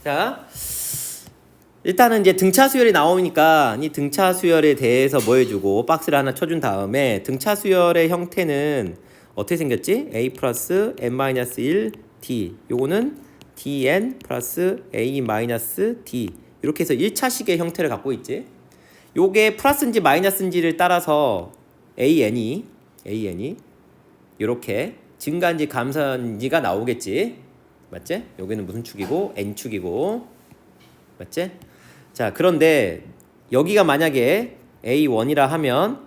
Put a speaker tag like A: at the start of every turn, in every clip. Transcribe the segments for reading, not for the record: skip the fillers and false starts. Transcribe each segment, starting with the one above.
A: 자, 일단은 이제 등차 수열이 나오니까 이 등차 수열에 대해서 뭐 해주고 박스를 하나 쳐준 다음에 등차 수열의 형태는 어떻게 생겼지? a 플러스 n-1 d 요거는 dn 플러스 a-d 이렇게 해서 1차식의 형태를 갖고 있지. 요게 플러스인지 마이너스인지를 따라서 an이 이렇게 증가인지 감소인지가 나오겠지. 맞지? 여기는 무슨 축이고 n축이고 맞지? 자, 그런데 여기가 만약에 A1이라 하면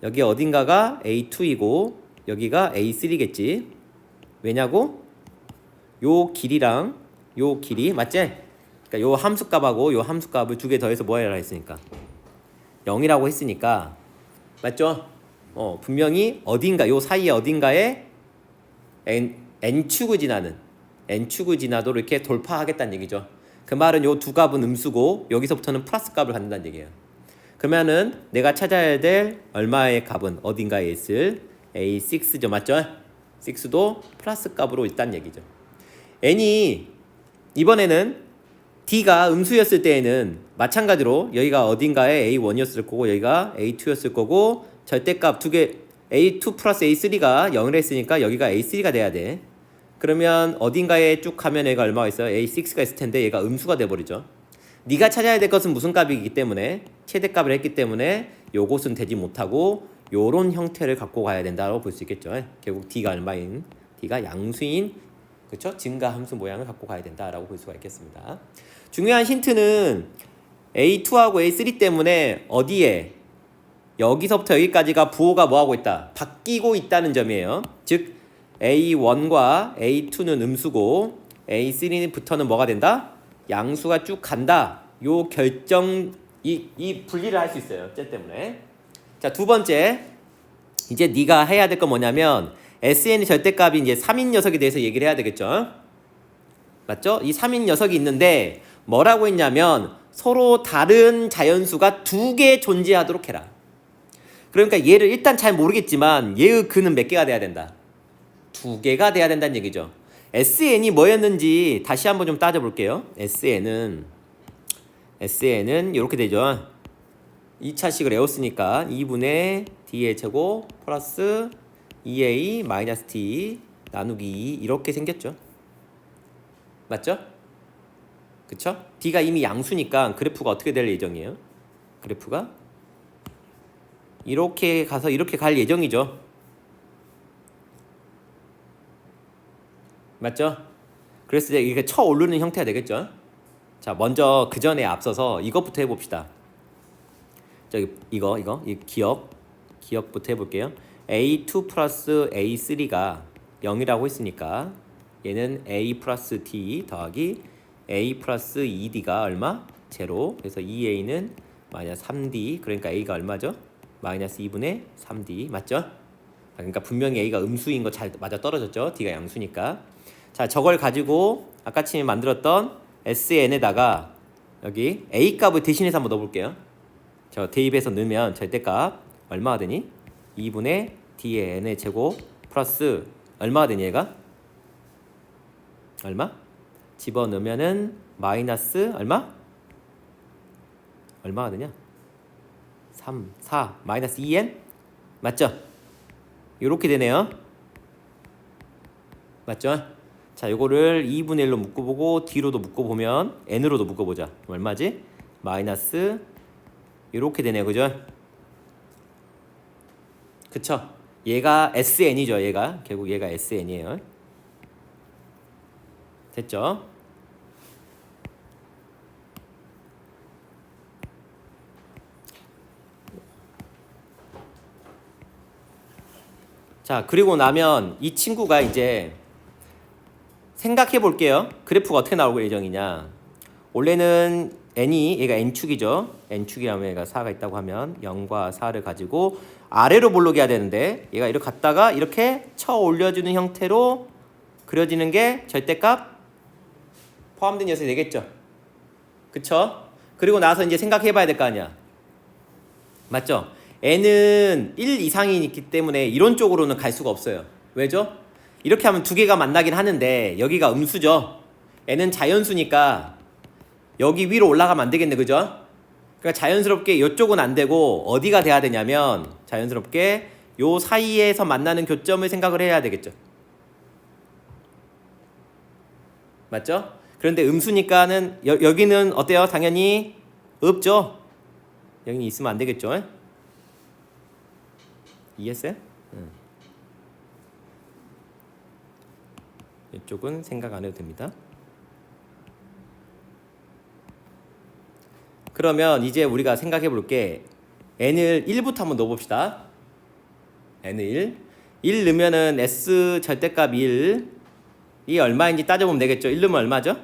A: 여기 어딘가가 A2이고 여기가 A3겠지. 왜냐고? 요 길이랑 요 길이 맞지? 그러니까 요 함수값하고 요 함수값을 두 개 더해서 뭐 해라 했으니까 0이라고 했으니까 맞죠? 분명히 어딘가 요 사이에 어딘가에 n축을 지나도 이렇게 돌파하겠다는 얘기죠. 그 말은 요 두 값은 음수고 여기서부터는 플러스 값을 갖는다는 얘기예요. 그러면은 내가 찾아야 될 얼마의 값은 어딘가에 있을 A6죠. 맞죠? 6도 플러스 값으로 있다는 얘기죠. n이 이번에는 d가 음수였을 때에는 마찬가지로 여기가 어딘가에 A1이었을 거고 여기가 A2였을 거고 절대값 두 개 A2 플러스 A3가 0을 했으니까 여기가 A3가 돼야 돼. 그러면 어딘가에 쭉 가면 얘가 얼마가 있어요? A6가 있을 텐데 얘가 음수가 돼버리죠. 네가 찾아야 될 것은 무슨 값이기 때문에 최대값을 했기 때문에 요것은 되지 못하고 요런 형태를 갖고 가야 된다고 볼 수 있겠죠. 결국 D가 얼마인? D가 양수인 그렇죠? 증가함수 모양을 갖고 가야 된다라고 볼 수가 있겠습니다. 중요한 힌트는 A2하고 A3 때문에 어디에 여기서부터 여기까지가 부호가 뭐하고 있다? 바뀌고 있다는 점이에요. 즉 A1과 A2는 음수고 A3부터는 뭐가 된다? 양수가 쭉 간다. 요 결정 이 분리를 할 수 있어요. 쟤 때문에. 자, 두 번째. 이제 네가 해야 될 건 뭐냐면 SN의 절대값이 이제 3인 녀석에 대해서 얘기를 해야 되겠죠. 맞죠? 이 3인 녀석이 있는데 뭐라고 했냐면 서로 다른 자연수가 두 개 존재하도록 해라. 그러니까 얘를 일단 잘 모르겠지만 얘의 근은 몇 개가 돼야 된다? 두 개가 돼야 된다는 얘기죠. SN이 뭐였는지 다시 한번 좀 따져볼게요. SN은 이렇게 되죠. 2차식을 외웠으니까 2분의 D의 제곱 플러스 2A 마이너스 T 나누기 2 이렇게 생겼죠. 맞죠? 그쵸? D가 이미 양수니까 그래프가 어떻게 될 예정이에요? 그래프가 이렇게 가서 이렇게 갈 예정이죠. 맞죠? 그래서 이제 이렇게 쳐 오르는 형태가 되겠죠. 자, 먼저 그 전에 앞서서 이것부터 해봅시다. 저기 이거 이 기억부터 해볼게요. A2 플러스 A3가 0이라고 했으니까 얘는 A 플러스 T 더하기 A 플러스 2D가 얼마? 제로. 그래서 2A는 마이너스 3D. 그러니까 A가 얼마죠? 마이너스 2분의 3D. 맞죠? 그러니까 분명히 A가 음수인 거 잘 맞아 떨어졌죠? D가 양수니까. 자, 저걸 가지고 아까 처음에 만들었던 SN에다가 여기 A 값을 대신해서 한번 넣어볼게요. 저 대입해서 넣으면 절대값 얼마가 되니? 2분의 D의 N의 제곱 플러스 얼마가 되니 얘가? 얼마? 집어넣으면은 마이너스 얼마? 얼마가 되냐? 3, 4 마이너스 2N? 맞죠? 요렇게 되네요. 맞죠? 자, 요거를 2분의 1로 묶어보고 D로도 묶어보면 N으로도 묶어보자. 얼마지? 마이너스 이렇게 되네요. 그죠? 그쵸? 얘가 SN이죠. 얘가 결국 얘가 SN이에요. 됐죠? 자, 그리고 나면 이 친구가 이제 생각해 볼게요. 그래프가 어떻게 나올 예정이냐. 원래는 n이 얘가 n축이죠. n축이라면 얘가 4가 있다고 하면 0과 4를 가지고 아래로 볼록해야 되는데 얘가 이렇게 갔다가 이렇게 쳐 올려주는 형태로 그려지는 게 절대값 포함된 녀석이 되겠죠. 그쵸? 그리고 나서 이제 생각해 봐야 될 거 아니야. 맞죠? n은 1 이상이 있기 때문에 이론적으로는 갈 수가 없어요. 왜죠? 이렇게 하면 두 개가 만나긴 하는데 여기가 음수죠. n은 자연수니까 여기 위로 올라가면 안 되겠네, 그죠? 그러니까 자연스럽게 이쪽은 안 되고 어디가 돼야 되냐면 자연스럽게 요 사이에서 만나는 교점을 생각을 해야 되겠죠. 맞죠? 그런데 음수니까는 여기는 어때요? 당연히 없죠. 여기 있으면 안 되겠죠. 이해했어요? 이쪽은 생각 안 해도 됩니다. 그러면 이제 우리가 생각해 볼게. n을 1부터 한번 넣어봅시다. n을 1 넣으면은 s 절대값 1이 얼마인지 따져보면 되겠죠. 1 넣으면 얼마죠?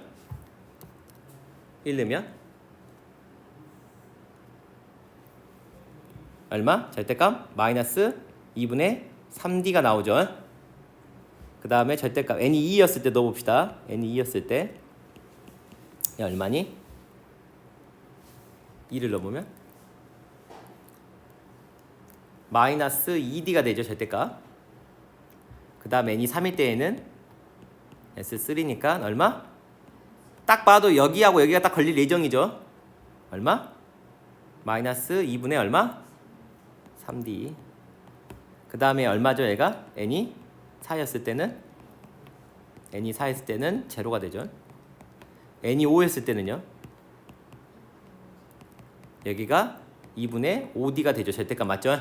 A: 1 넣으면 얼마? 절대값 마이너스 2분의 3d가 나오죠. 그 다음에 절대값 n이 2였을 때 넣어봅시다. n이 2였을 때 얼마니? 2를 넣어보면 마이너스 2d가 되죠. 절대값. 그 다음 n이 3일 때에는 S3니까 얼마? 딱 봐도 여기하고 여기가 딱 걸릴 예정이죠. 얼마? 마이너스 2분의 얼마? 3d. 그 다음에 얼마죠 얘가? n이 4였을 때는 n이 4였을 때는 제로가 되죠. n이 5였을 때는요 여기가 2분의 5d가 되죠. 절대값 맞죠?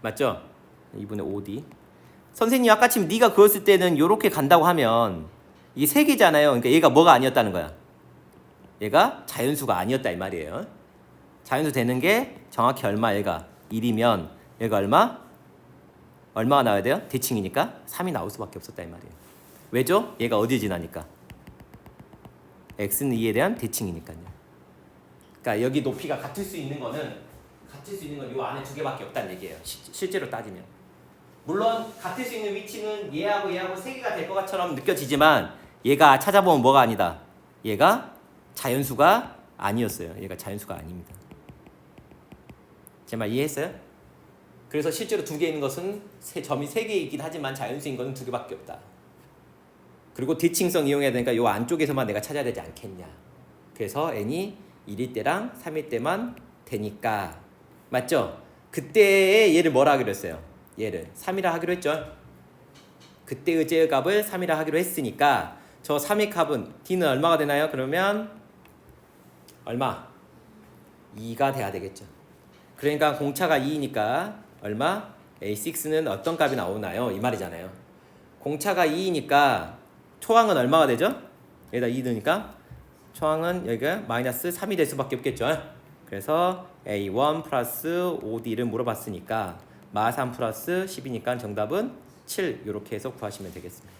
A: 맞죠? 2분의 5d. 선생님 아까 지금 네가 그었을 때는 이렇게 간다고 하면 이게 세 개잖아요. 그러니까 얘가 뭐가 아니었다는 거야. 얘가 자연수가 아니었다 이 말이에요. 자연수 되는 게 정확히 얼마? 얘가 1이면 얘가 얼마? 얼마가 나와야 돼요? 대칭이니까 3이 나올 수밖에 없었다 이 말이에요. 왜죠? 얘가 어디 지나니까? x는 2에 대한 대칭이니까요. 그러니까 여기 높이가 같을 수 있는 거는 요 안에 두 개밖에 없다는 얘기예요. 실제로 따지면. 물론 같을 수 있는 위치는 얘하고 세 개가 될 것처럼 느껴지지만 얘가 찾아보면 뭐가 아니다. 얘가 자연수가 아니었어요. 얘가 자연수가 아닙니다. 제 말 이해했어요? 그래서 실제로 두 개 있는 것은 점이 세 개이긴 하지만 자연수인 것은 두 개밖에 없다. 그리고 대칭성 이용해야 되니까 요 안쪽에서만 내가 찾아야 되지 않겠냐. 그래서 n이 1일 때랑 3일 때만 되니까 맞죠? 그때의 얘를 뭐라 하기로 했어요? 얘를 3이라 하기로 했죠. 그때의 제 값을 3이라 하기로 했으니까 저 3의 값은 d는 얼마가 되나요? 그러면 얼마? 2가 돼야 되겠죠. 그러니까 공차가 2이니까 얼마? A6는 어떤 값이 나오나요? 이 말이잖아요. 공차가 2이니까 초항은 얼마가 되죠? 여기다 2 넣으니까 초항은 여기가 마이너스 3이 될 수밖에 없겠죠. 그래서 A1 플러스 5D를 물어봤으니까 마3 플러스 10이니까 정답은 7 이렇게 해서 구하시면 되겠습니다.